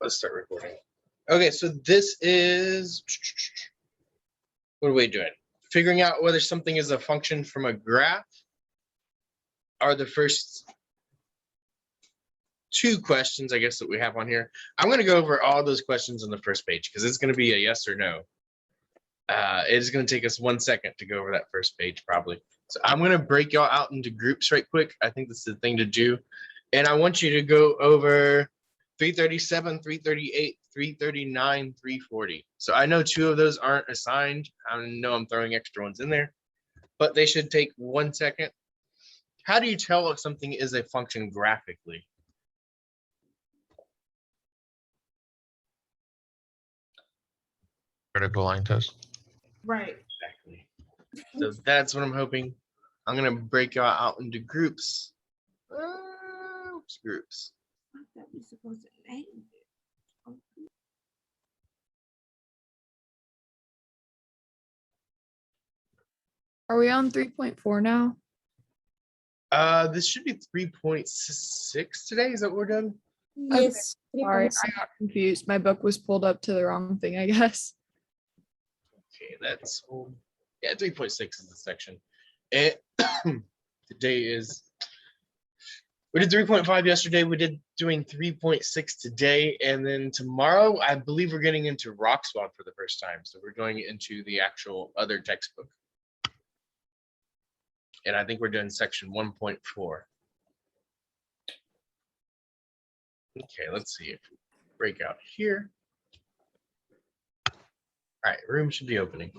Let's start recording. Okay, so this is, what are we doing? Figuring out whether something is a function from a graph are the first two questions, I guess, that we have on here. I'm going to go over all those questions on the first page because it's going to be a yes or no. It is going to take us 1 second to go over that first page, probably. So I'm going to break y'all out into groups right quick. I think that's the thing to do. And I want you to go over 337, 338, 339, 340. So I know two of those aren't assigned. I know I'm throwing extra ones in there, but they should take 1 second. How do you tell if something is a function graphically? Vertical line test. Right. Exactly. So that's what I'm hoping. I'm going to break y'all out into groups. Groups. I thought we supposed to name it. Are we on 3.4 now? This should be 3.6 today. Is that what we're done? Yes. Sorry, I got confused. My book was pulled up to the wrong thing, I guess. Okay, that's yeah, 3.6 is the section. And today is, we did 3.5 yesterday. We did doing 3.6 today, and then tomorrow I believe we're getting into rock swap for the first time. So we're going into the actual other textbook, and I think we're doing section 1.4. Okay, let's see if we break out here. All right, room should be opening.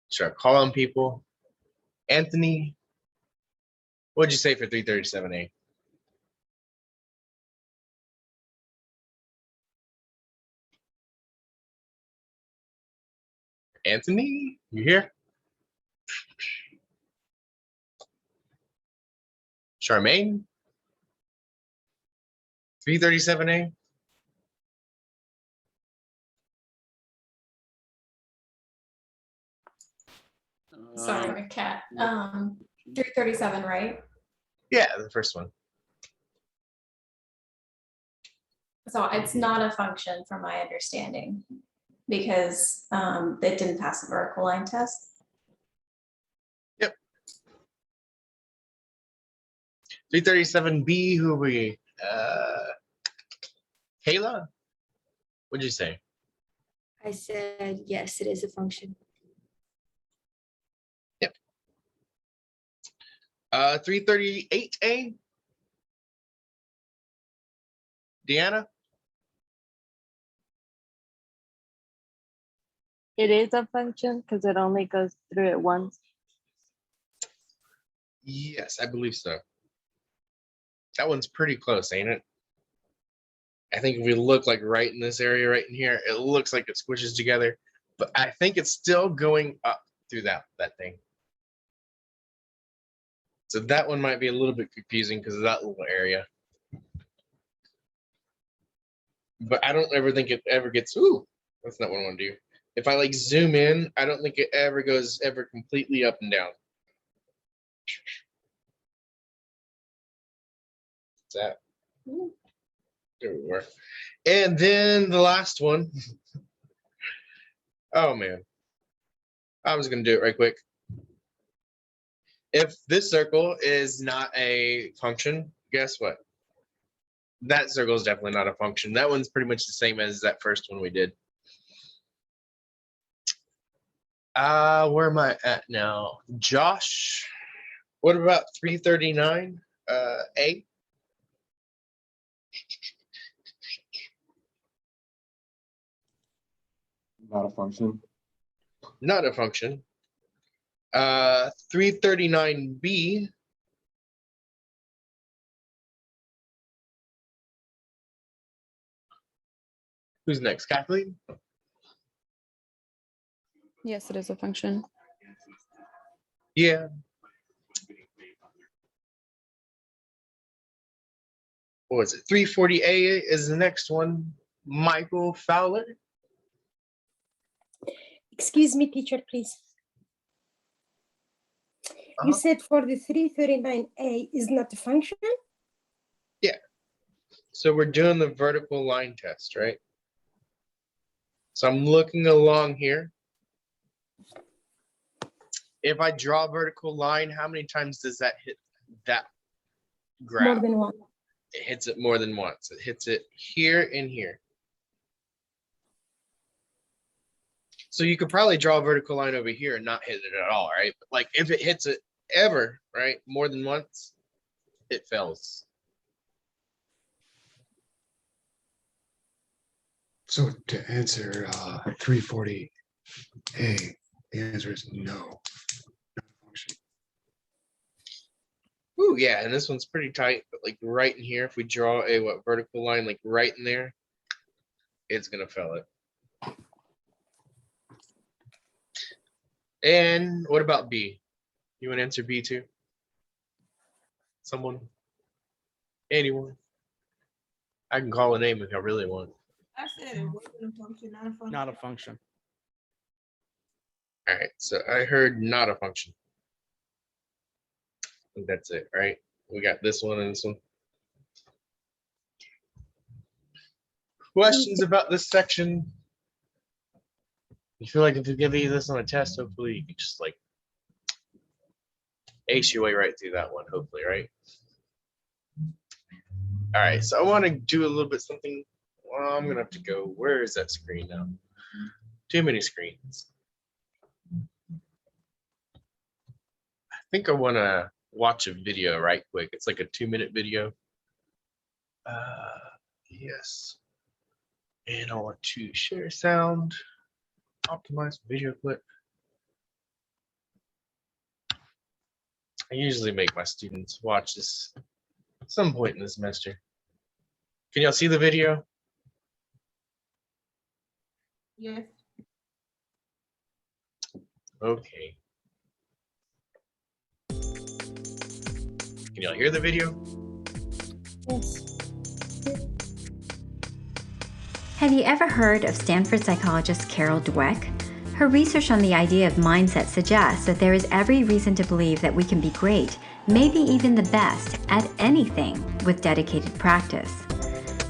Start calling people. Anthony, what'd you say for 337A? Anthony, you here? Charmaine? 337A? Sorry, cat. 337, right? Yeah, the first one. So it's not a function from my understanding because it didn't pass the vertical line test. Yep. 337B, who are we? Kayla? What'd you say? I said, yes, it is a function. Yep. 338A? Deanna? It is a function because it only goes through it once. Yes, I believe so. That one's pretty close, ain't it? I think if we look like right in this area, right in here, it looks like it squishes together, but I think it's still going up through that thing. So that one might be a little bit confusing because of that little area. But I don't ever think it ever gets, ooh, that's not what I want to do. If I like zoom in, I don't think it ever goes completely up and down. What's that? There we were. And then the last one. Oh man. I was gonna do it right quick. If this circle is not a function, guess what? That circle is definitely not a function. That one's pretty much the same as that first one we did. Where am I at now? Josh, what about 339 A? Not a function. Not a function. 339B. Who's next? Kathleen? Yes, it is a function. Yeah. What was it? 340A is the next one. Michael Fowler. Excuse me, teacher, please. You said for the 339A is not a function? So we're doing the vertical line test, right? So I'm looking along here. If I draw a vertical line, how many times does that hit that graph? More than one. It hits it more than once. It hits it here and here. So you could probably draw a vertical line over here and not hit it at all, right? But like if it hits it ever, right, more than once, it fails. So to answer 340A, the answer is no. Not a function. Ooh, yeah, and this one's pretty tight, but like right in here, if we draw a vertical line like right in there, it's gonna fail it. And what about B? You want to answer B too? Someone? Anyone? I can call a name if I really want. I said it wasn't a function, not a function. Not a function. All right, so I heard not a function. I think that's it, right? We got this one and this one. Questions about this section? You feel like if you give you this on a test, hopefully you can just like ace your way right through that one, hopefully, right? All right, so I want to do a little bit something. Well, I'm gonna have to go. Where is that screen now? Too many screens. I think I want to watch a video right quick. It's like a 2-minute video. Yes. And I want to share sound, optimize video clip. I usually make my students watch this at some point in the semester. Can y'all see the video? Yes. Okay. Can y'all hear the video? Yes. Have you ever heard of Stanford psychologist Carol Dweck? Her research on the idea of mindset suggests that there is every reason to believe that we can be great, maybe even the best, at anything with dedicated practice.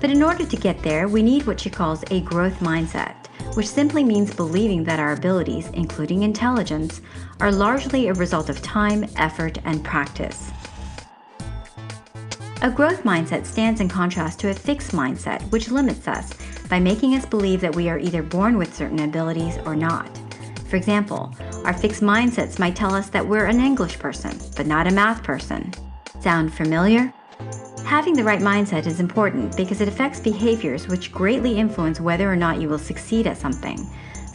But in order to get there, we need what she calls a growth mindset, which simply means believing that our abilities, including intelligence, are largely a result of time, effort, and practice. A growth mindset stands in contrast to a fixed mindset, which limits us by making us believe that we are either born with certain abilities or not. For example, our fixed mindsets might tell us that we're an English person, but not a math person. Sound familiar? Having the right mindset is important because it affects behaviors which greatly influence whether or not you will succeed at something.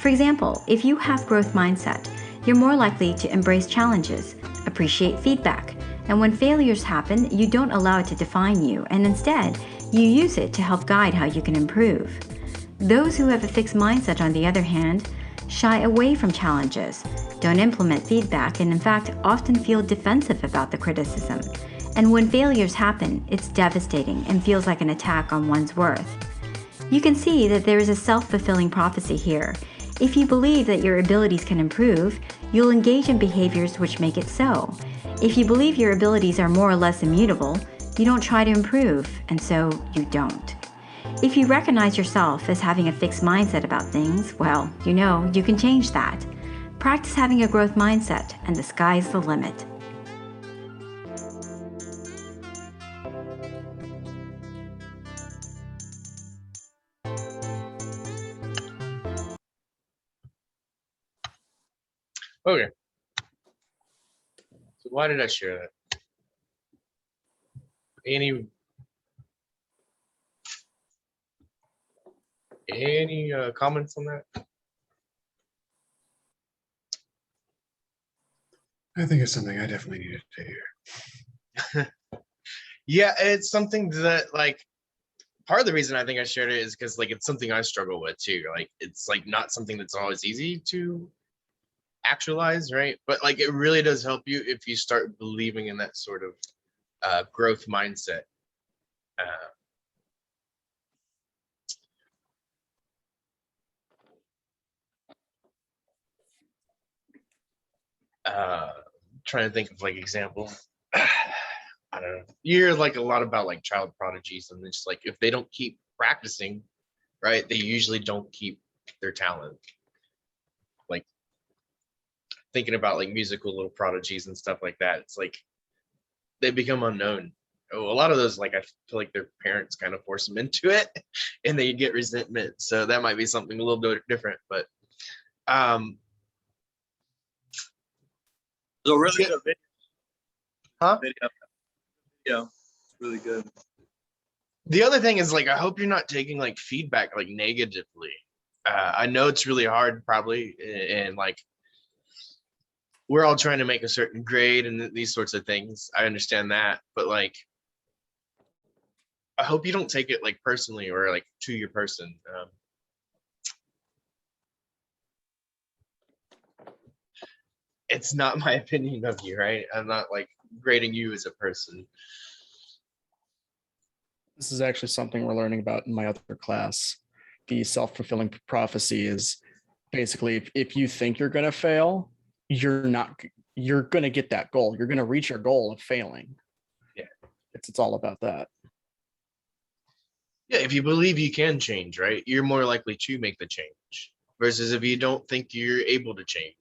For example, if you have growth mindset, you're more likely to embrace challenges, appreciate feedback, and when failures happen, you don't allow it to define you, and instead, you use it to help guide how you can improve. Those who have a fixed mindset, on the other hand, shy away from challenges, don't implement feedback, and in fact, often feel defensive about the criticism. And when failures happen, it's devastating and feels like an attack on one's worth. You can see that there is a self-fulfilling prophecy here. If you believe that your abilities can improve, you'll engage in behaviors which make it so. If you believe your abilities are more or less immutable, you don't try to improve, and so you don't. If you recognize yourself as having a fixed mindset about things, well, you can change that. Practice having a growth mindset, and the sky's the limit. Okay. So why did I share that? Any comments on that? I think it's something I definitely needed to hear. Yeah, it's something that like part of the reason I think I shared it is because like it's something I struggle with too. Like it's like not something that's always easy to actualize, right? But like it really does help you if you start believing in that sort of growth mindset. Trying to think of like examples. I don't know. You hear like a lot about like child prodigies, and it's like if they don't keep practicing, right, they usually don't keep their talent. Like thinking about like musical little prodigies and stuff like that, it's like they become unknown. Oh, a lot of those, like I feel like their parents kind of force them into it, and they get resentment. So that might be something a little bit different, but So really Yeah. good video. Huh? Yeah, it's really good. The other thing is like I hope you're not taking like feedback like negatively. I know it's really hard probably, and like we're all trying to make a certain grade and these sorts of things. I understand that, but like I hope you don't take it like personally or like to your person. It's not my opinion of you, right? I'm not like grading you as a person. This is actually something we're learning about in my other class. The self-fulfilling prophecy is basically if you think you're going to fail, you're going to get that goal. You're going to reach your goal of failing. Yeah. It's all about that. Yeah, if you believe you can change, right, you're more likely to make the change versus if you don't think you're able to change.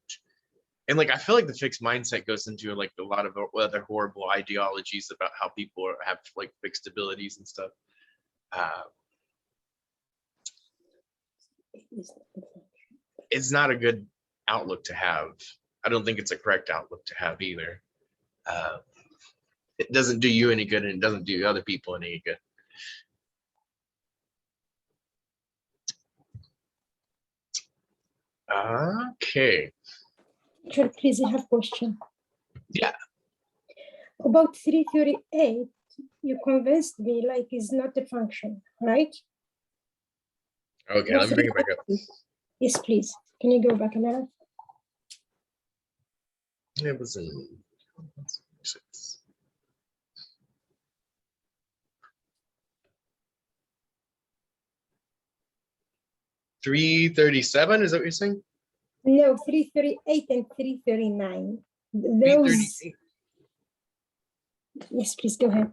And like I feel like the fixed mindset goes into like a lot of other horrible ideologies about how people have like fixed abilities and stuff. It's not a good outlook to have. I don't think it's a correct outlook to have either. It doesn't do you any good, and it doesn't do other people any good. Okay. Teacher, please, I have a question. Yeah. About 338, you convinced me like it's not a function, right? Okay, let me bring it back up. Yes, please. Can you go back a minute? It was in 337, is that what you're saying? No, 338 and 339. Those. 338. Yes, please go ahead.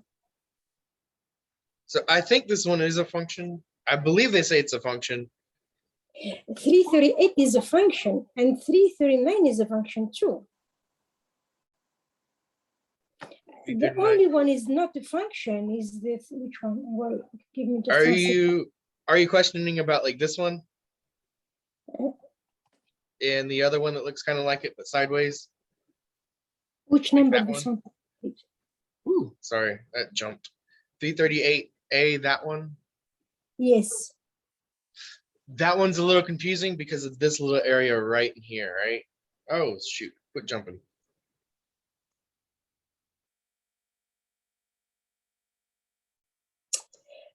So I think this one is a function. I believe they say it's a function. 338 is a function, and 339 is a function too. The only one is not a function is this. Which one? Well, give me just. Are you questioning about like this one? And the other one that looks kind of like it but sideways? Which number this one? Ooh, sorry, that jumped. 338A, that one? Yes. That one's a little confusing because of this little area right in here, right? Oh, shoot, quit jumping.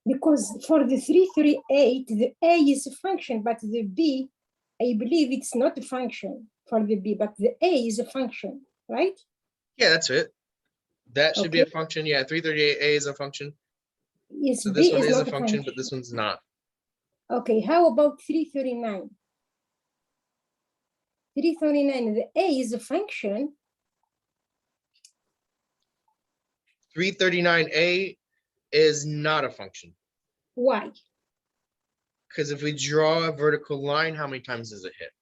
Because for the 338, the A is a function, but the B, I believe it's not a function for the B, but the A is a function, right? Yeah, that's it. That should be a Okay. function. Yeah, 338A is a function. Yes, So this B one is a not function, but this one's not. Okay, how about 339? 339, the A is a function. 339A is not a function. Why? Because if we draw a vertical line, how many times does it hit?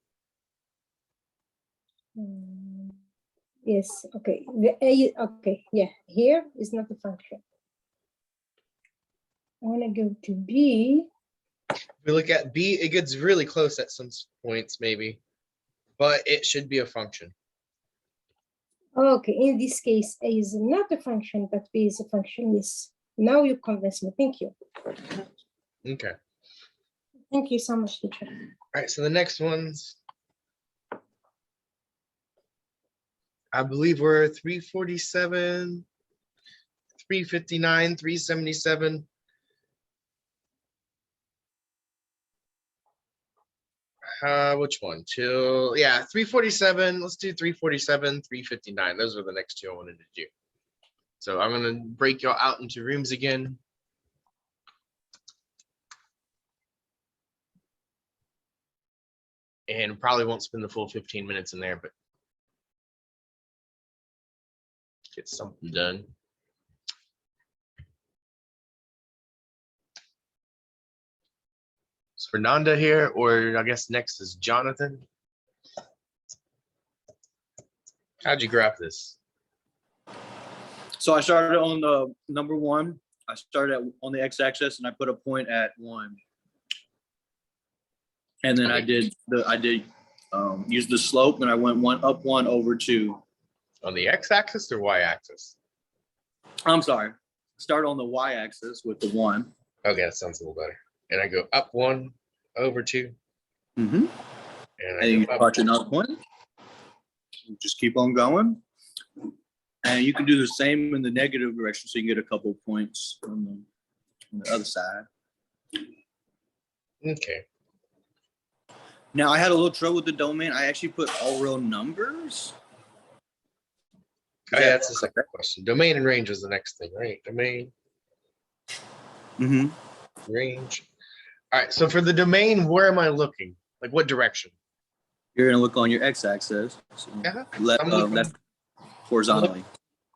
Yes, okay. The A, okay, yeah, here is not a function. I want to go to B. If we look at B, it gets really close at some points, maybe, but it should be a function. Okay, in this case, A is not a function, but B is a function. Yes, now you convince me. Thank you. Okay. Thank you so much, teacher. All right, so the next ones, I believe we're 347, 359, 377. Which one? Till, yeah, 347. Let's do 347, 359. Those are the next two I wanted to do. So I'm going to break y'all out into rooms again. And probably won't spend the full 15 minutes in there, but Get something done. Is Fernanda here, or I guess next is Jonathan? How'd you graph this? So I started on the number 1. I started on the x-axis and I put a point at 1. And then I did use the slope, and I went 1 up 1 over 2. On the x-axis or y-axis? I'm sorry. Start on the y-axis with the 1. Okay, that sounds a little better. And I go up 1 over 2. Mm-hmm. And And you I go touch another point. You just keep on going. And you can do the same in the negative direction, so you can get a couple of points on the other side. Okay. Now, I had a little trouble with the domain. I actually put all real numbers. Oh, yeah, that's the second question. Domain and range is the next thing, right? Domain, Mm-hmm. range. All right, so for the domain, where am I looking? Like what direction? You're going to look on your x-axis. So Yeah, left, I'm looking- left horizontally.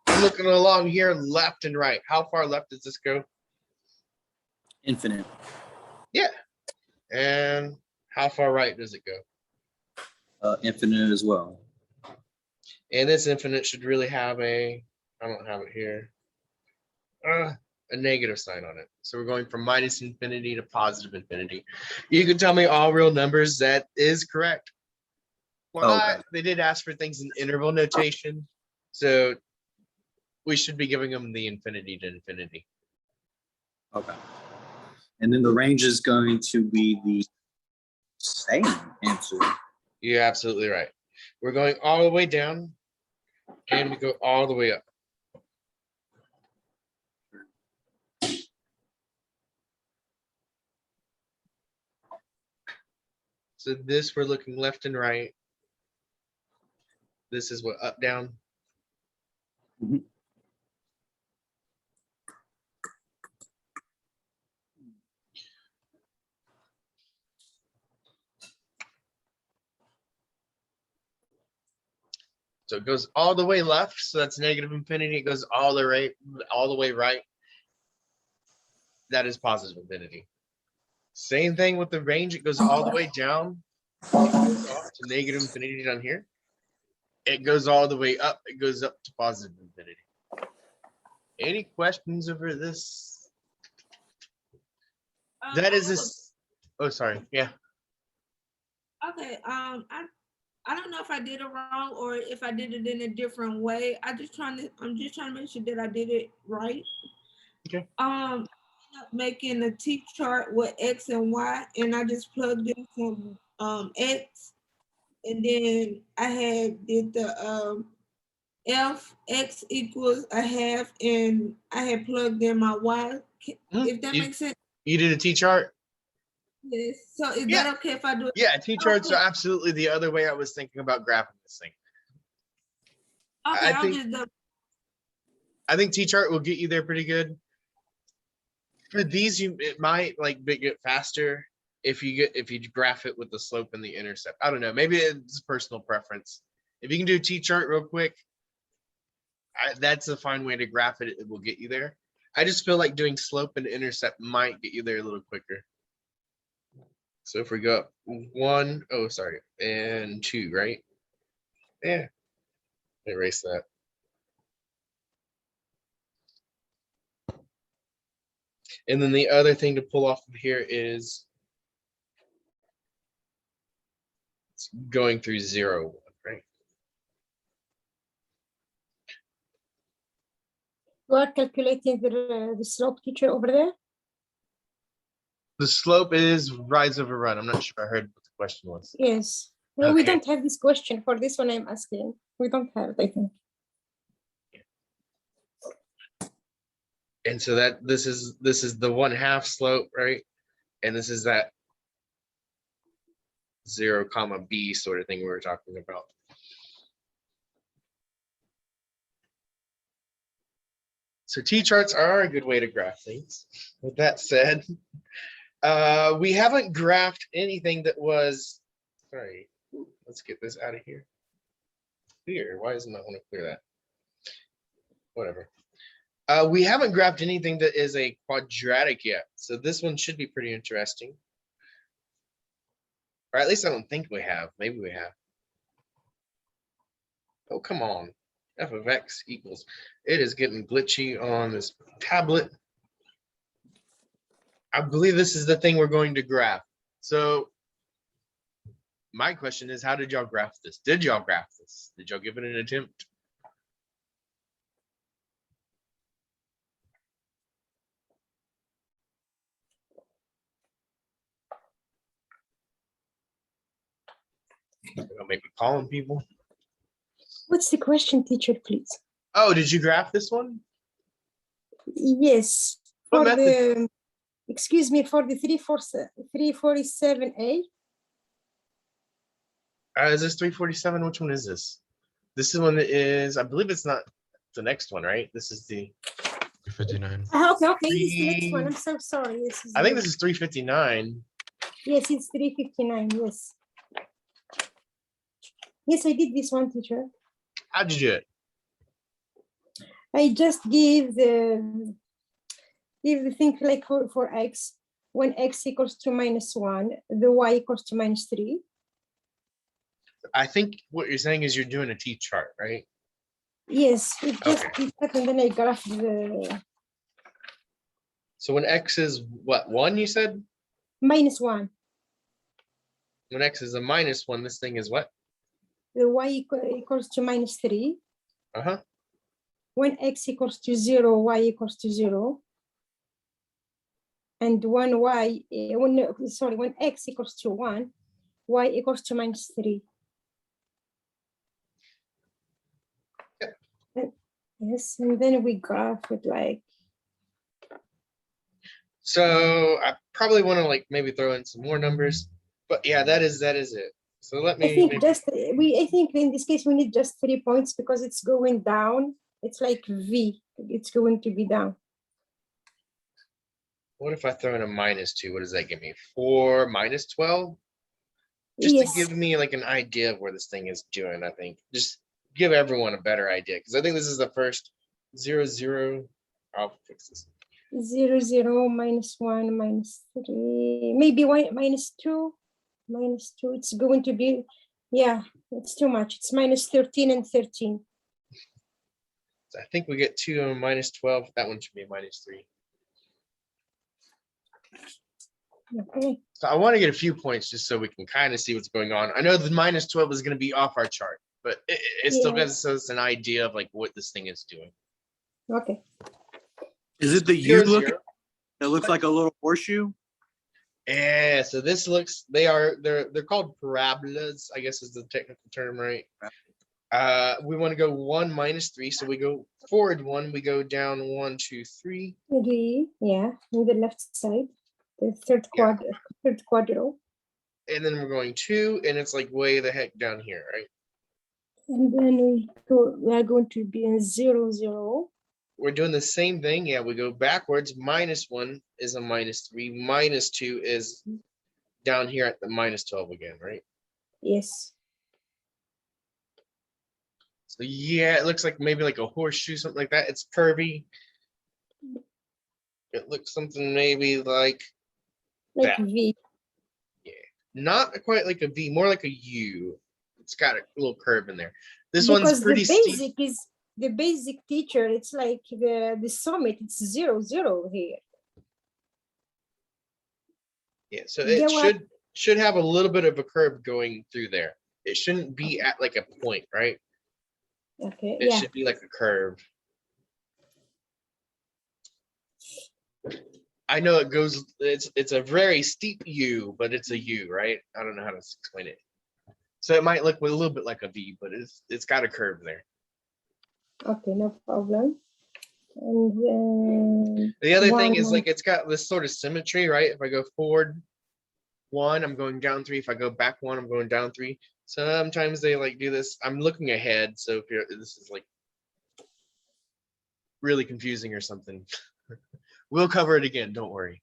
I'm looking along here, left and right. How far left does this go? Infinite. Yeah. And how far right does it go? Infinite as well. And this infinite should really have I don't have it here, a negative sign on it. So we're going from minus infinity to positive infinity. You can tell me all real numbers. That is correct. But Okay. they did ask for things in interval notation. So we should be giving them the infinity to infinity. Okay. And then the range is going to be the same answer. You're absolutely right. We're going all the way down and we go all the way up. So this, we're looking left and right. This is what up, down. Mhm. So it goes all the way left. So that's negative infinity. It goes all the way right. That is positive infinity. Same thing with the range. It goes all the way down. It goes off to negative infinity down here. It goes all the way up. It goes up to positive infinity. Any questions over this? That is this. Oh, sorry. Yeah. Okay. I don't know if I did it wrong or if I did it in a different way. I'm just trying to make sure that I did it right. Okay. I ended up making a T chart with X and Y, and I just plugged in some X, and then I did the F X equals a half, and I had plugged in my Y. If that makes sense. You did a T chart? Yes. So is Yeah. that okay if I do it? Yeah, T charts Okay. are absolutely the other way I was thinking about graphing this thing. Okay, I think T chart will get you there pretty good. For these, it might like get faster if you graph it with the slope and the intercept. I don't know. Maybe it's personal preference. If you can do a T chart real quick, that's a fine way to graph it. It will get you there. I just feel like doing slope and intercept might get you there a little quicker. So if we go up 1, oh, sorry, and 2, right? Yeah. Erase that. And then the other thing to pull off of here is going through 0, right? You are calculating the slope, teacher, over there? The slope is rise over run. I'm not sure I heard what the question was. Yes. No, we Okay. don't have this question. For this one, I'm asking. We don't have it, I think. And so that this is the 1/2 slope, right? And this is that 0, b sort of thing we were talking about. So T-charts are a good way to graph things. With that said, we haven't graphed anything that was, sorry, let's get this out of here. Clear, why doesn't that want to clear that? whatever. We haven't graphed anything that is a quadratic yet, so this one should be pretty interesting. Or at least I don't think we have. Maybe we have. Oh, come on. F of x equals. It is getting glitchy on this tablet. I believe this is the thing we're going to graph. So my question is, how did y'all graph this? Did y'all graph this? Did y'all give it an attempt? Maybe calling people. What's the question, teacher, please? Oh, did you graph this one? Yes. What For method? the, excuse me, for the 347A. Is this 347? Which one is this? This is one that is, I believe it's not the next one, right? This is the 59. Okay, it's the next one. I'm so sorry. I think this is 359. Yes, it's 359. Yes. Yes, I did this one, teacher. How'd you do it? I just give the thing like for x, when x equals to -1, the y equals to -3. I think what you're saying is you're doing a t-chart, right? Yes, it just Okay. did that, and then I graph the So when x is what, 1, you said? -1. When x is a -1, this thing is what? The y equals to -3. Uh-huh. When x equals to 0, y equals to 0. And when when x equals to 1, y equals to -3. Yes, and then we graph it like. So I probably want to like maybe throw in some more numbers, but yeah, that is it. So let I me think make, I think in this case we need just 3 points because it's going down. It's like V. It's going to be down. what if I throw in a -2? What does that give me? 4 minus 12? Just Yes. to give me like an idea of where this thing is doing, I think. Just give everyone a better idea, because I think this is the first 0, 0. I'll fix this. 0, 0, -1, -3, maybe -2. -2, it's going to be, yeah, it's too much. It's -13 and 13. So I think we get 2 and -12. That one should be a -3. Okay. So I want to get a few points just so we can kind of see what's going on. I know the -12 is going to be off our chart, but it still Yeah. gives us an idea of like what this thing is doing. Okay. Is it the 0, U look? 0. It looks like a little horseshoe. Yeah, so this looks, they're called parabolas, I guess is the technical term, right? We want to go 1 -3, so we go forward 1, we go down 1, 2, 3. Yeah, on the left side, the third quadrant. And then we're going 2, and it's like way the heck down here, right? And then we are going to be in 0, 0. We're doing the same thing. Yeah, we go backwards. -1 is a -3. -2 is down here at the -12 again, right? Yes. So yeah, it looks like maybe like a horseshoe, something like that. It's curvy. It looks something maybe like Like that. V. Not quite like a V, more like a U. It's got a little curve in there. This one's Because pretty the steep. basic is the basic teacher. It's like the summit. It's 0, 0 here. Yeah, so You it get what? should have a little bit of a curve going through there. It shouldn't be at like a point, right? Okay. It Yeah. should be like a curve. I know it goes, it's a very steep U, but it's a U, right? I don't know how to explain it. So it might look a little bit like a V, but it's got a curve there. Okay, no problem. And then The other thing is like it's got this sort of symmetry, right? If I go forward 1, I'm going down 3. If I go back 1, I'm going down 3. Sometimes they like do this. I'm looking ahead, so if this is like really confusing or something, we'll cover it again. Don't worry.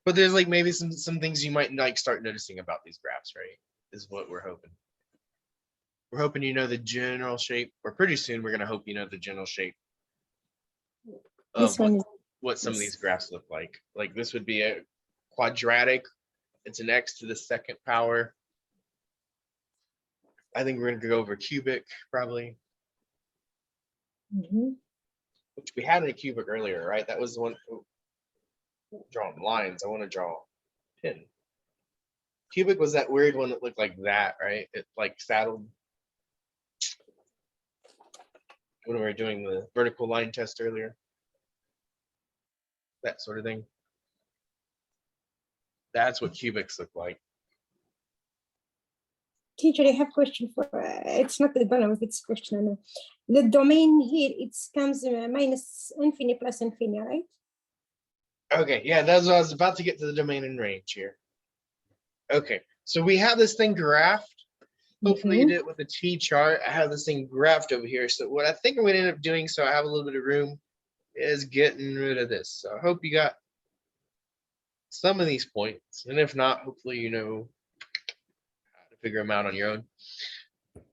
But there's like maybe some things you might like start noticing about these graphs, right? Is what we're hoping. We're hoping you know the general shape, or pretty soon we're gonna hope you know the general shape This of one is what some of yes. these graphs look like. Like this would be a quadratic. It's an x to the second power. I think we're gonna go over cubic probably, Mhm. which we had in a cubic earlier, right? That was the one drawing lines. I want to draw a pin. Cubic was that weird one that looked like that, right? It like saddled when we were doing the vertical line test earlier. That sort of thing. That's what cubics look like. Teacher, I have a question for, it's not the balance, it's question. I know. The domain here, it comes minus infinity plus infinity, right? Okay, yeah, that's what I was about to get to the domain and range here. Okay, so we have this thing graphed. Hopefully you Mhm. did it with a T-chart. I have this thing graphed over here. So what I think I'm gonna end up doing, so I have a little bit of room, is getting rid of this. So I hope you got some of these points. And if not, hopefully you know how to figure them out on your own.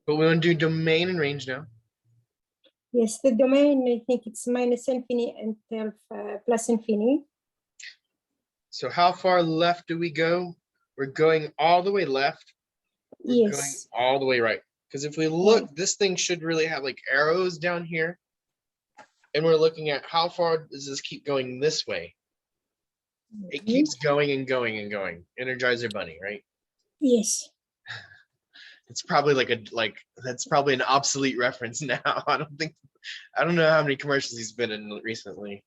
But we want to do domain and range now. Yes, the domain, I think it's minus infinity until plus infinity. So how far left do we go? We're going all the way left. We're going Yes. all the way right. Because if we look, this thing should really have like arrows down here. And we're looking at how far does this keep going this way? It Mhm. keeps going and going and going. Energizer Bunny, right? Yes. It's probably that's probably an obsolete reference now. I don't know how many commercials he's been in recently.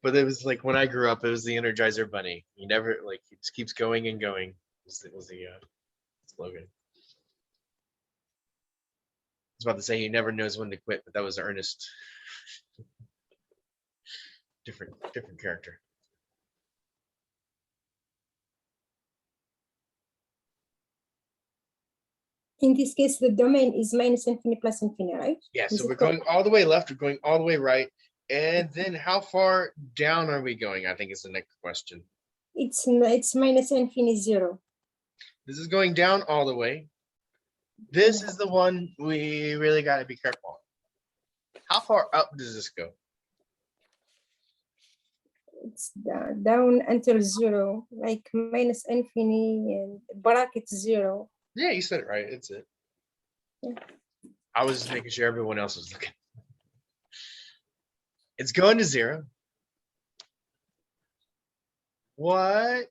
But it was like when I grew up, it was the Energizer Bunny. He never he just keeps going and going. Was the slogan. I was about to say he never knows when to quit, but that was Ernest. Different character. In this case, the domain is minus infinity plus infinity, right? Yeah, Is so it we're correct? going all the way left, we're going all the way right. And then how far down are we going? I think is the next question. It's minus infinity 0. This is going down all the way. This is the one we really got to be careful on. How far up does this go? It's down until 0, like minus infinity and bracket 0. Yeah, you said it right. It's it. Yeah. I was just making sure everyone else was looking. It's going to 0. What?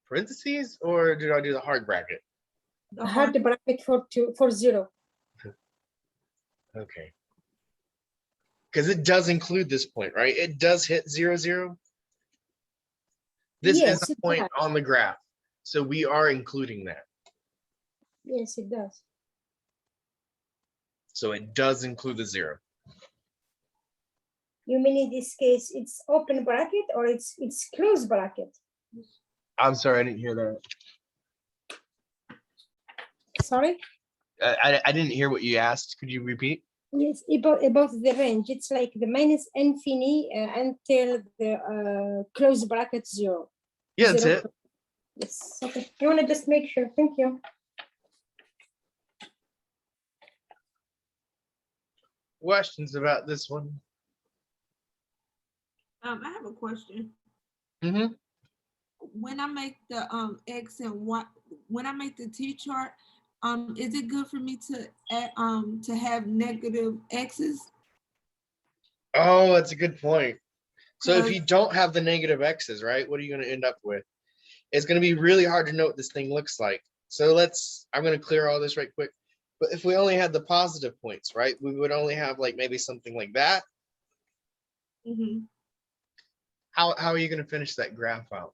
Parentheses, or did I do the hard bracket? The Hard hard, bracket for 0. Okay. Because it does include this point, right? It does hit 0, 0. This is Yes, a it point does. on the graph. So we are including that. Yes, it does. So it does include the 0. You mean in this case it's open bracket or it's closed bracket? I'm sorry, I didn't hear that. Sorry? I didn't hear what you asked. Could you repeat? Yes, about the range. It's like the minus infinity until the close bracket 0. Yeah, that's 0. it. Yes. Okay. You want to just make sure. Thank you. Questions about this one? I have a question. Mm-hmm. When I make the X and Y, when I make the T chart, is it good for me to add, to have negative X's? Oh, that's a good point. So if you Cause don't have the negative x's, right, what are you going to end up with? It's going to be really hard to know what this thing looks like. So I'm going to clear all this right quick. But if we only had the positive points, right, we would only have like maybe something like that. Mhm. How are you going to finish that graph out?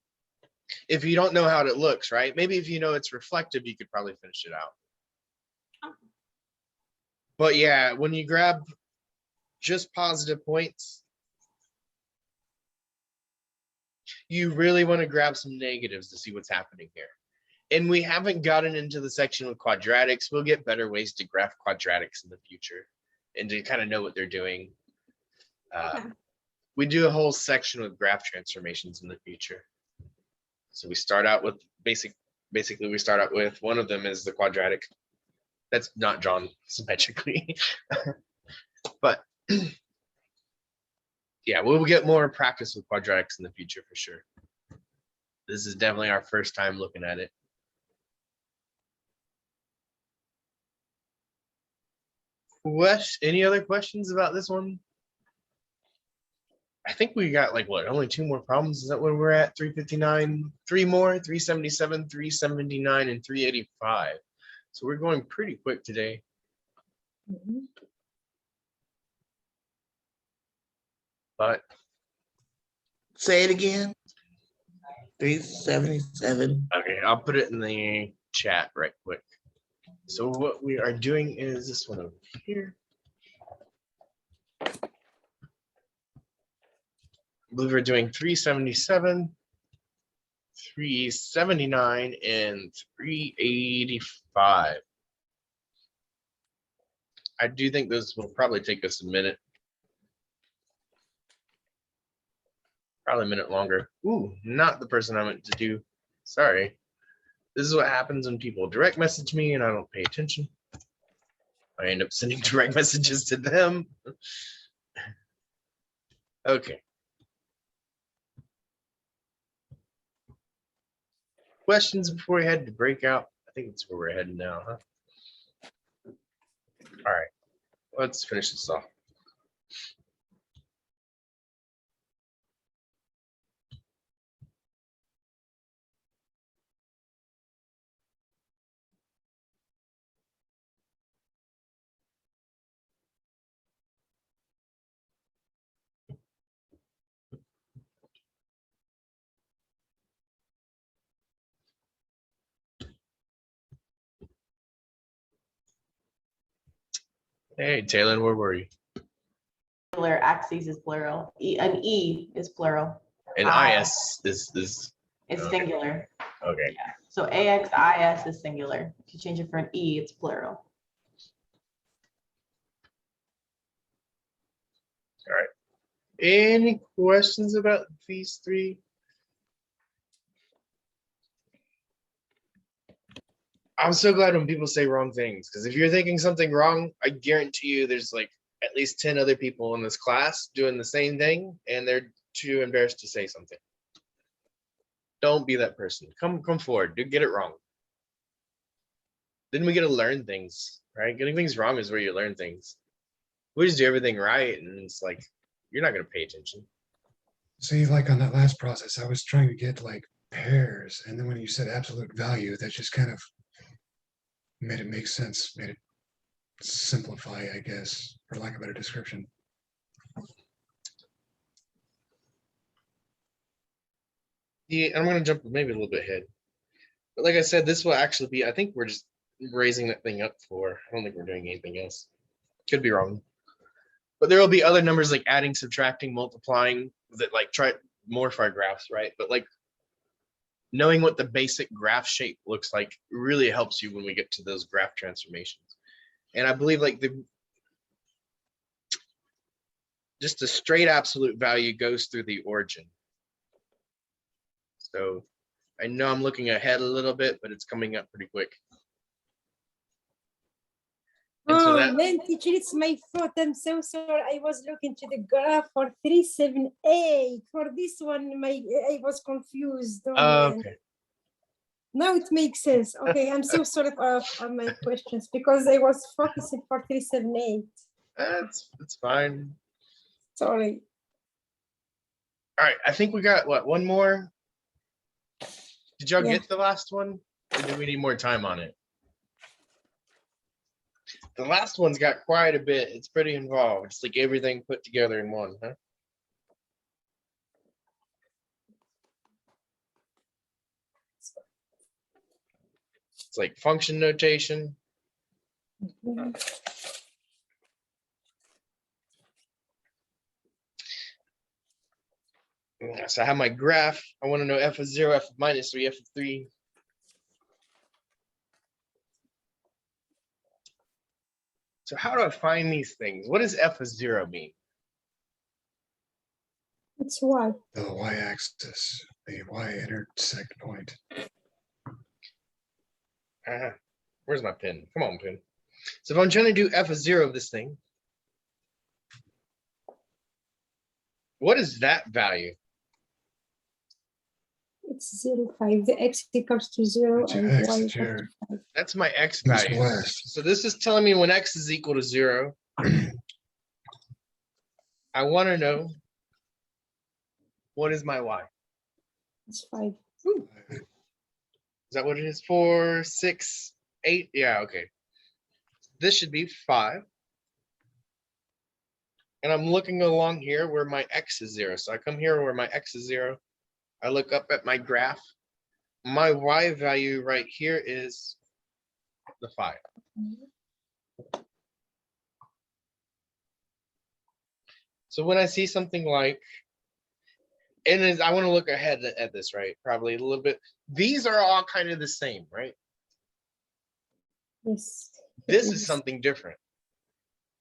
If you don't know how it looks, right? Maybe if you know it's reflective, you could probably finish it out. Okay. But yeah, when you grab just positive points, you really want to grab some negatives to see what's happening here. And we haven't gotten into the section with quadratics. We'll get better ways to graph quadratics in the future and to kind of know what they're doing. Okay. We do a whole section with graph transformations in the future. So we start out with basic basically we start out with. One of them is the quadratic. That's not drawn symmetrically, but yeah, we'll get more practice with quadratics in the future for sure. This is definitely our first time looking at it. Any other questions about this one? I think we got like what, only 2 more problems? Is that where we're at? 359, 3 more, 377, 379, and 385. So we're going pretty quick today. Mhm. But Say it again. 377. okay, I'll put it in the chat right quick. So what we are doing is this one over here. I believe we're doing 377, 379, and 385. I do think this will probably take us a minute. Probably a minute longer. Ooh, not the person I meant to do. Sorry. This is what happens when people direct message me and I don't pay attention. I end up sending direct messages to them. Okay. Questions before we head to breakout? I think that's where we're heading now, huh? All right, let's finish this off. Hey, Taylor, where were you? Singular axes is plural. An E is plural. And IS is It's okay. singular. Okay. Yeah. So AXIS is singular. If you change it for an E, it's plural. All right. Any questions about these 3? I'm so glad when people say wrong things, because if you're thinking something wrong, I guarantee you there's like at least 10 other people in this class doing the same thing, and they're too embarrassed to say something. Don't be that person. Come forward. Do get it wrong. Then we get to learn things, right? Getting things wrong is where you learn things. We just do everything right, and it's like you're not going to pay attention. See, like on that last process, I was trying to get like pairs, and then when you said absolute value, that just kind of made it make sense, made it simplify, I guess, for lack of a better description. Yeah, I'm going to jump maybe a little bit ahead. But like I said, this will actually be, I think we're just raising that thing up for, I don't think we're doing anything else. Could be wrong. But there will be other numbers like adding, subtracting, multiplying that like try more for our graphs, right? But like knowing what the basic graph shape looks like really helps you when we get to those graph transformations. And I believe like just a straight absolute value goes through the origin. So I know I'm looking ahead a little bit, but it's coming up pretty quick. And so that, Man, teacher, it's my fault. I'm so sorry. I was looking to the graph for 378. For this one, I was confused. Oh, man. okay. Now it makes sense. Okay, I'm so sorry for my questions because I was focusing for 378. It's fine. Sorry. All right, I think we got what, one more? Did y'all Yeah. get the last one? Or do we need more time on it? The last one's got quite a bit. It's pretty involved. It's like everything put together in one, huh? It's like function notation. Mhm. So I have my graph. I want to know f of 0, f of -3, f of 3. So how do I find these things? What does f of 0 mean? It's Y. The y-axis, the y-intersect point. Where's my pen? Come on, pen. So if I'm trying to do f of 0 of this thing, what is that value? It's 0, 5. The x equals to 0 That's your and x, y that's equals your to 5. That's my x east value. west. So this is telling me when x is equal to 0, I want to know what is my y. It's 5. Is that what it is? 4, 6, 8? Yeah, okay. This should be 5. And I'm looking along here where my x is 0. So I come here where my x is 0. I look up at my graph. My y value right here is the 5. So when I see something like, and as I want to look ahead at this, right? Probably a little bit. These are all kind of the same, right? Yes. This is something different.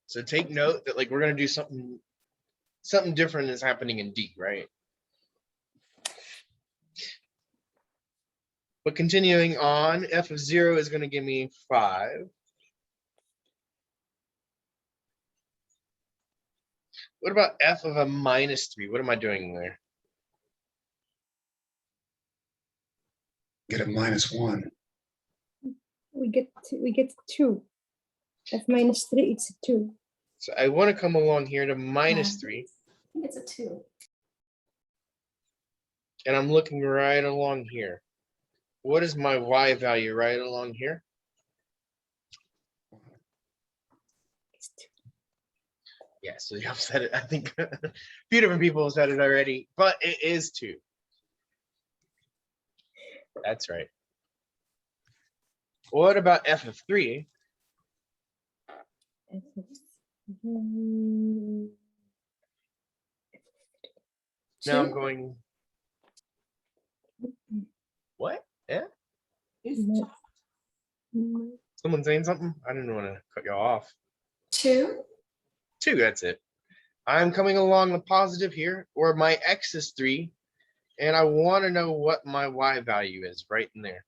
So take note that like we're going to do something different is happening in D, right? But continuing on, f of 0 is going to give me 5. What about f of a minus 3? What am I doing there? Get a -1. We get 2. F minus 3, it's a 2. So I want to come along here to minus 3. I think it's a 2. And I'm looking right along here. What is my y value right along here? Yeah, so y'all said it. I think a few different people have said it already, but it is 2. That's right. What about f of 3? Now I'm going, what? Yeah? It's Someone saying something? I didn't want to cut y'all off. 2? 2, that's it. I'm coming along the positive here, where my x is 3, and I want to know what my y value is right in there.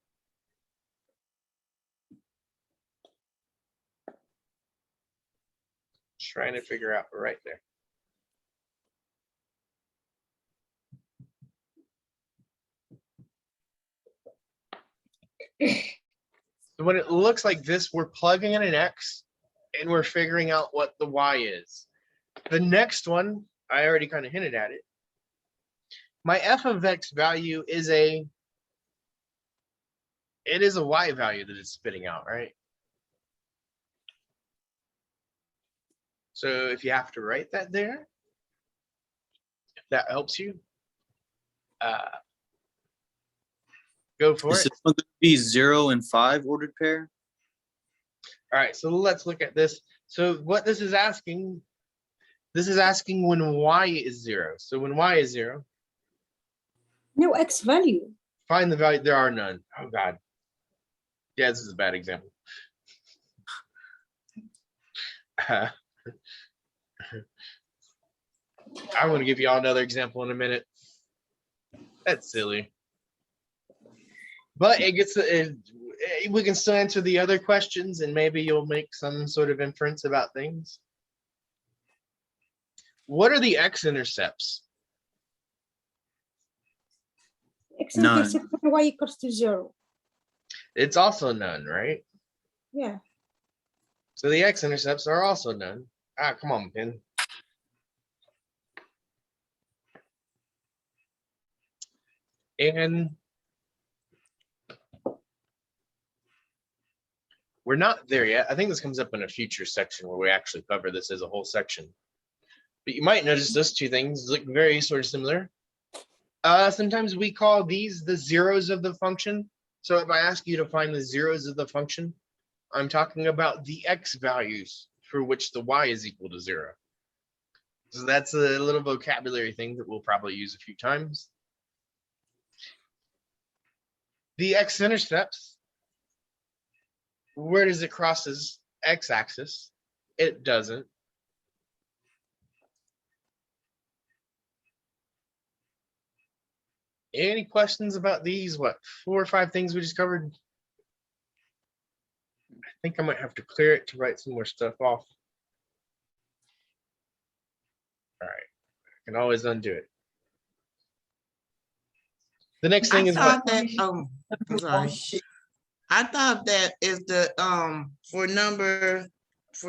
Trying to figure out right there. So when it looks like this, we're plugging in an x, and we're figuring out what the y is. The next one, I already kind of hinted at it. My f of x value is it is a y value that it's spitting out, right? So if you have to write that there, if that helps you, go for Is it. this one going to be 0 and 5 ordered pair? All right, so let's look at this. So what this is asking when y is 0. So when y is 0, No x value. find the value. There are none. Oh God. Yeah, this is a bad example. I'm going to give y'all another example in a minute. That's silly. But it gets we can still answer the other questions, and maybe you'll make some sort of inference about things. What are the x-intercepts? X-intercept y equals to 0. It's also none, right? Yeah. So the x-intercepts are also none. Ah, come on, Pin. And we're not there yet. I think this comes up in a future section where we actually cover this as a whole section. But you might notice those two things look very sort of similar. Sometimes we call these the zeros of the function. So if I ask you to find the zeros of the function, I'm talking about the x values for which the y is equal to 0. So that's a little vocabulary thing that we'll probably use a few times. The x-intercepts, where does it crosses x-axis? It doesn't. Any questions about these, 4 or 5 things we just covered? think I might have to clear it to write some more stuff off. All right, I can always undo it. The next thing is what? that, I'm sorry. I thought that if the, for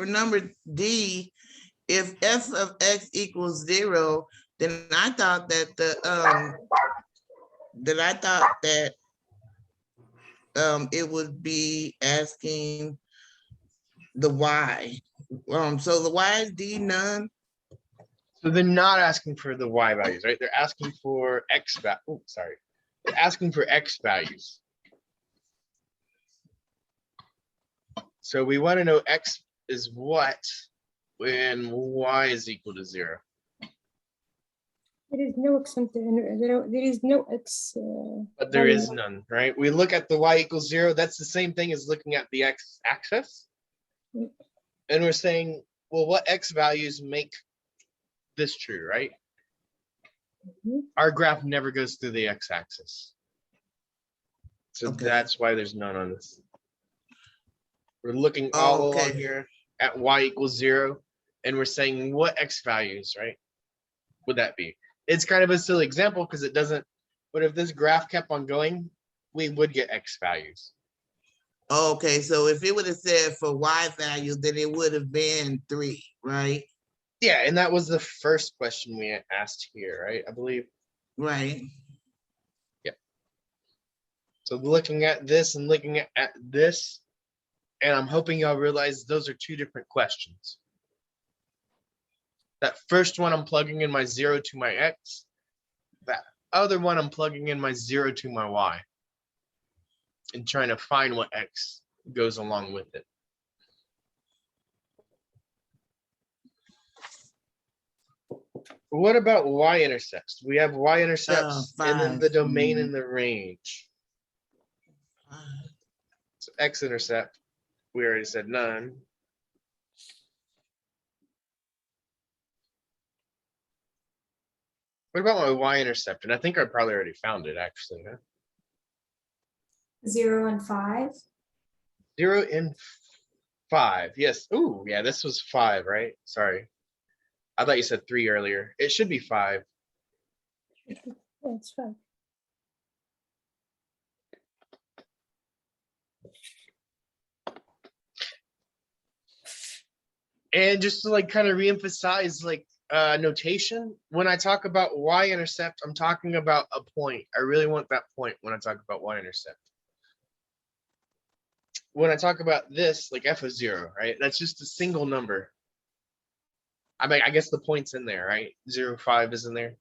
number D, if f of x equals 0, then I thought that it would be asking the y. So the y is D none. So they're not asking for the y values, right? They're asking for x value. Oh, sorry. They're asking for x values. So we want to know x is what when y is equal to 0. There is no x. There is no x. But there is none, right? We look at the y equals 0. That's the same thing as looking at the x axis. And we're saying, well, what x values make this true, right? Our graph never goes through the x axis. So that's why there's none on this. We're looking all along here at y equals 0, and we're saying what x values, right? Would that be? It's kind of a silly example because it doesn't, but if this graph kept on going, we would get x values. Okay, so if it would have said for y value, then it would have been 3, right? Yeah, and that was the first question we asked here, right? I believe. Right. Yeah. So looking at this and looking at this, and I'm hoping y'all realize those are two different questions. That first one, I'm plugging in my 0 to my x. That other one, I'm plugging in my 0 to my y. And trying to find what x goes along with it. What about y-intercepts? We have y-intercepts and then the domain and the range. So x-intercept, we already said none. What about my y-intercept? And I think I probably already found it actually. Huh? 0 and 5. 0 and 5. Yes. Ooh, yeah, this was 5, right? Sorry. I thought you said 3 earlier. It should be 5. That's right. And just to like kind of reemphasize like notation, when I talk about y-intercept, I'm talking about a point. I really want that point when I talk about y-intercept. When I talk about this, like f of 0, right? That's just a single number. I mean, I guess the point's in there, right? 0, 5 is in there.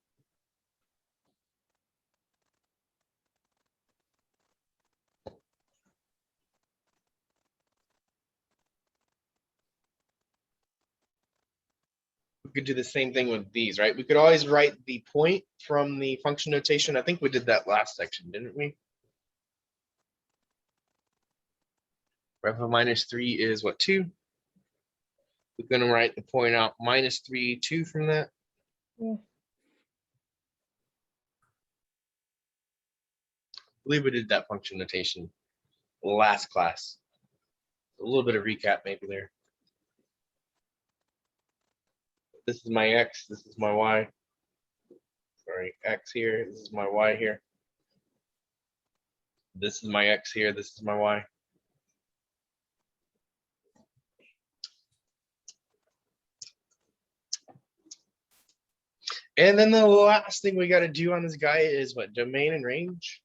We could do the same thing with these, right? We could always write the point from the function notation. I think we did that last section, didn't we? Ref of -3 is what, 2? We're going to write the point out -3, 2 from that. Yeah. I believe we did that function notation last class. A little bit of recap maybe there. This is my x, this is my y. Sorry, x here, this is my y here. This is my x here, this is my y. And then the last thing we got to do on this guy is what? Domain and range?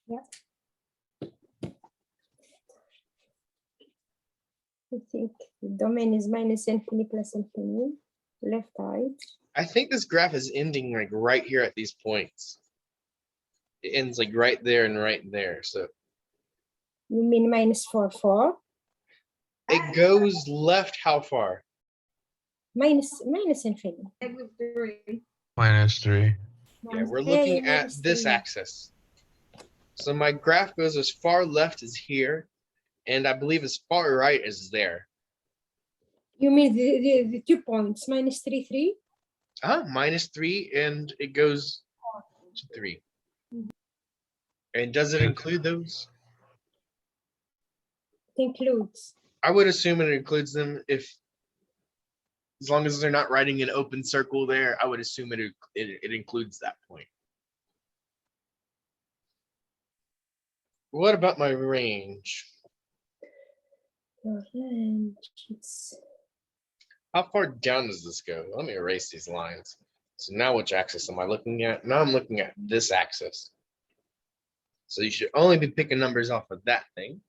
Yeah. I think the domain is -infinity plus infinity, left side. I think this graph is ending like right here at these points. It ends like right there and right there. So You mean -4, 4? it goes left how far? Minus infinity. -3. Yeah, we're looking at this -3. axis. So my graph goes as far left as here, and I believe as far right as there. You mean the 2 points, -3, 3? -3, and it goes to 3. And does it include those? includes. I would assume it includes them if, as long as they're not writing an open circle there, I would assume it includes that point. What about my range? How far down does this go? Let me erase these lines. So now which axis am I looking at? Now I'm looking at this axis. So you should only be picking numbers off of that thing.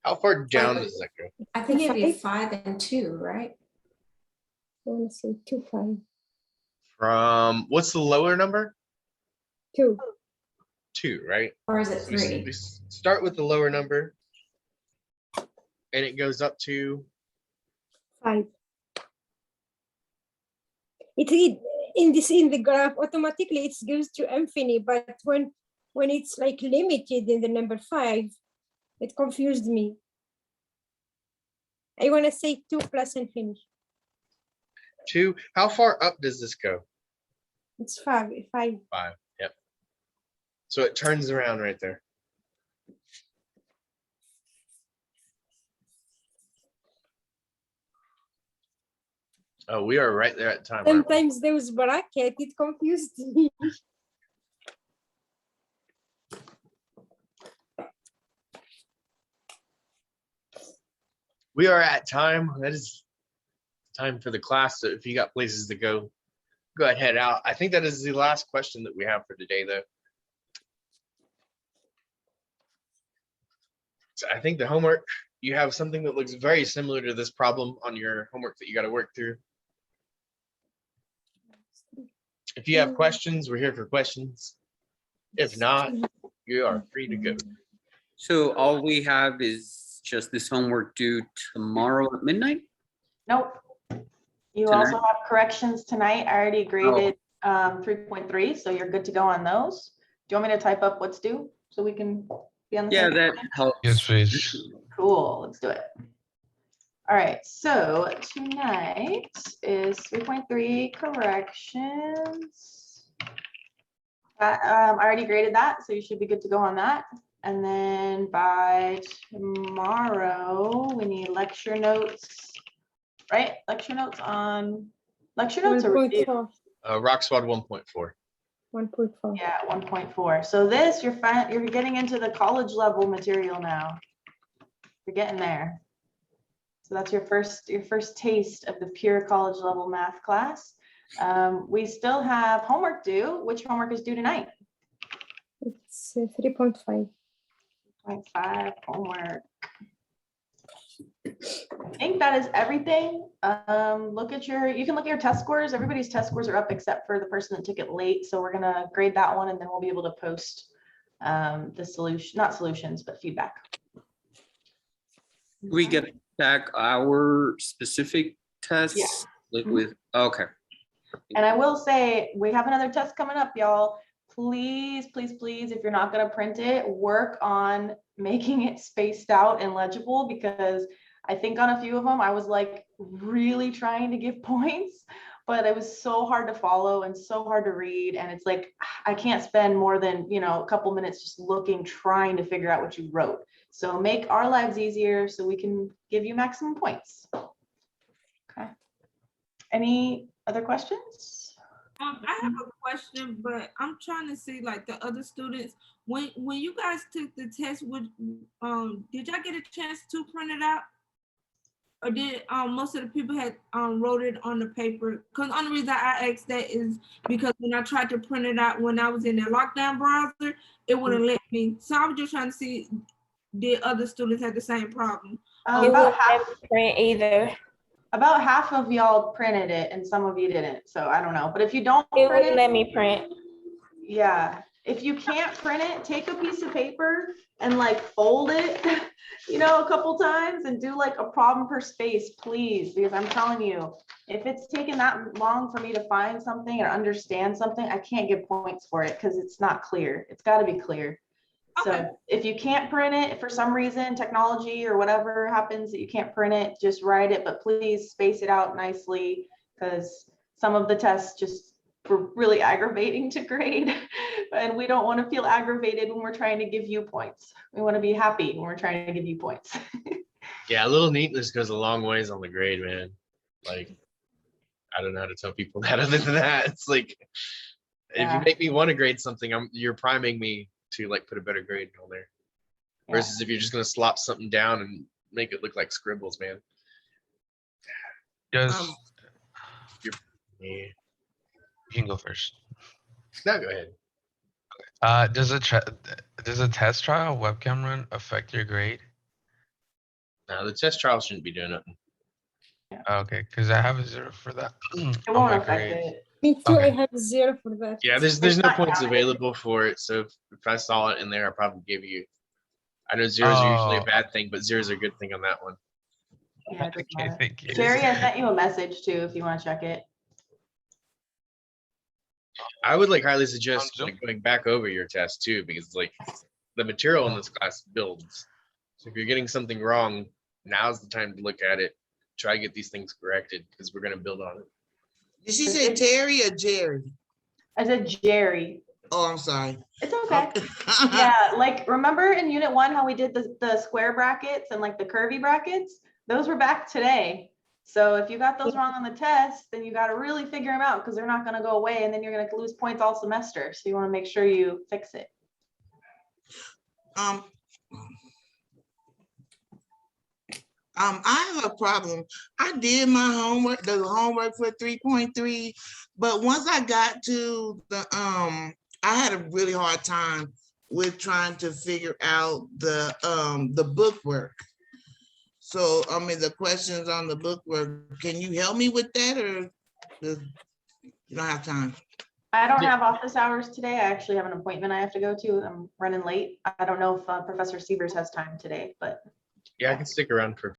How far down does that go? I think it'd be 5 and 2, right? I want to say 2, 5. From what's the lower number? 2. 2, right? Or is it So we 3? start with the lower number and it goes up to 5. It in the graph automatically it goes to infinity, but when it's like limited in the number 5, it confused me. I want to say 2 plus infinity. 2. How far up does this go? It's 5. 5. 5. Yep. So it turns around right there. Oh, we are right there at time. aren't we? Sometimes those bracket, it confused me. We are at time. That is time for the class. So if you got places to go ahead, head out. I think that is the last question that we have for today, though. So I think the homework, you have something that looks very similar to this problem on your homework that you got to work through. If you have questions, we're here for questions. If not, you are free to go. So all we have is just this homework due tomorrow at midnight? Nope. You Tonight? also have corrections tonight. I already graded 3.3, so you're good to go on those. Do you want me to type up what's due so we can be on the Yeah, same that page? helps. Yes, please. Cool, let's do it. All right, so tonight is 3.3 corrections. I already graded that, so you should be good to go on that. And then by tomorrow, we need lecture notes, right? Lecture notes or review? 1.4. Rockswad 1.4. 1.4. Yeah, 1.4. So this, you're getting into the college level material now. You're getting there. So that's your first taste of the pure college level math class. We still have homework due. Which homework is due tonight? It's 3.5. 3.5 homework. I think that is everything. You can look at your test scores. Everybody's test scores are up except for the person that took it late. So we're gonna grade that one and then we'll be able to post the solution, not solutions, but feedback. We get back our specific tests like with, okay. And I will say, we have another test coming up, y'all. Please, please, please, if you're not gonna print it, work on making it spaced out and legible, because I think on a few of them, I was like really trying to give points, but it was so hard to follow and so hard to read. And it's like, I can't spend more than, a couple minutes just looking, trying to figure out what you wrote. So make our lives easier so we can give you maximum points. Okay. Any other questions? I have a question, but I'm trying to see like the other students. When you guys took the test, did y'all get a chance to print it out? Or did most of the people had wrote it on the paper? Because the only reason I asked that is because when I tried to print it out when I was in the lockdown browser, it wouldn't let me. So I was just trying to see, did other students have the same problem? About half print either. About half of y'all printed it and some of you didn't. So I don't know. But if you don't print it, let me print. Yeah. If you can't print it, take a piece of paper and like fold it, a couple times and do like a problem per space, please. Because I'm telling you, if it's taken that long for me to find something or understand something, I can't give points for it because it's not clear. It's got to be clear. Okay. So if you can't print it for some reason, technology or whatever happens that you can't print it, just write it, but please space it out nicely because some of the tests just were really aggravating to grade. And we don't want to feel aggravated when we're trying to give you points. We want to be happy when we're trying to give you points. Yeah, a little neatness goes a long ways on the grade, man. Like, I don't know how to tell people that other than that. It's like, if Yeah. you make me want to grade something, you're priming me to like put a better grade on there. Versus if you're just gonna slop something down and make it look like scribbles, man. Does Yeah. you can go first. No, go ahead. Does a test trial webcam run affect your grade? No, the test trial shouldn't be doing nothing. Okay, because I have a 0 for that. It on won't my affect grade. it. Me too, Okay. I have 0 for that. Yeah, there's It's no not points counted. available for it. So if I saw it in there, I probably give you. I know zeros are usually a Oh. bad thing, but zeros are a good thing on that one. Yeah, it doesn't Okay, matter. thank you. Sherry, I sent you a message too, if you want to check it. I would like highly suggest Zoom? like going back over your test too, because like the material in this class builds. So if you're getting something wrong, now's the time to look at it, try to get these things corrected because we're gonna build on it. Did she say Terry or Jerry? I said Jerry. Oh, I'm sorry. It's okay. Yeah, like remember in unit 1 how we did the square brackets and like the curvy brackets? Those were back today. So if you got those wrong on the test, then you got to really figure them out because they're not going to go away and then you're going to lose points all semester. So you want to make sure you fix it. I have a problem. I did my homework, the homework for 3.3, but once I got to the I had a really hard time with trying to figure out the book work. So I mean the questions on the book work, can you help me with that or you don't have time? I don't have office hours today. I actually have an appointment I have to go to. I'm running late. I don't know if Professor Sievers has time today, but Yeah, I can stick around for